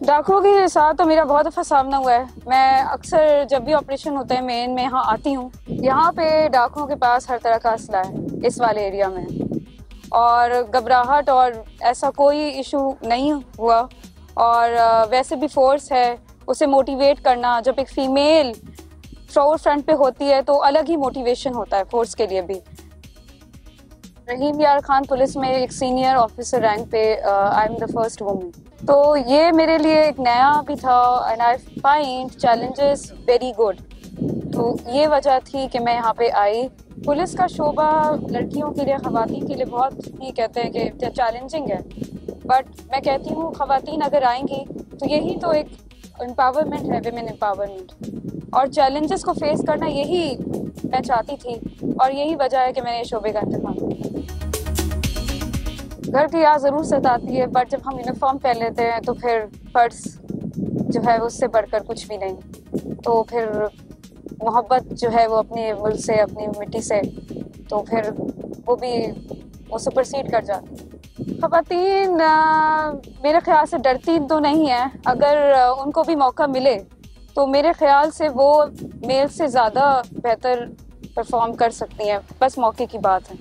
डाकुओं के साथ तो मेरा बहुत दफ़ा सामना हुआ है। मैं अक्सर जब भी ऑपरेशन होता है मेन में यहाँ आती हूँ। यहाँ पे डाकुओं के पास हर तरह का असला है इस वाले एरिया में, और घबराहट और ऐसा कोई इशू नहीं हुआ। और वैसे भी फोर्स है, उसे मोटिवेट करना, जब एक फ़ीमेल फ्लोर फ्रंट पे होती है तो अलग ही मोटिवेशन होता है फोर्स के लिए भी। रहीम यार खान पुलिस में एक सीनियर ऑफिसर रैंक पे, I am the first woman, तो ये मेरे लिए एक नया भी था and I find challenges very good. तो ये वजह थी कि मैं यहाँ पे आई। पुलिस का शोबा लड़कियों के लिए, ख़वातीन के लिए बहुत ही कहते हैं कि चैलेंजिंग है, बट मैं कहती हूँ ख़वातीन अगर आएंगी तो यही तो एक एम्पावरमेंट है, विमेन एम्पावरमेंट, और चैलेंजेस को फेस करना यही मैं चाहती थी और यही वजह है कि मैंने ये शोबे का इंतखाब किया। घर की याद ज़रूर सताती है, बट जब हम यूनिफॉर्म पहन लेते हैं तो फिर फर्ज जो है उससे बढ़कर कुछ भी नहीं। तो फिर मोहब्बत जो है वो अपने मुल्क से, अपनी मिट्टी से, तो फिर वो भी वो सुपरसीड कर जाती। ख़वातीन मेरे ख्याल से डरती तो नहीं है, अगर उनको भी मौका मिले तो मेरे ख्याल से वो मेल से ज़्यादा बेहतर परफॉर्म कर सकती हैं, बस मौके की बात है।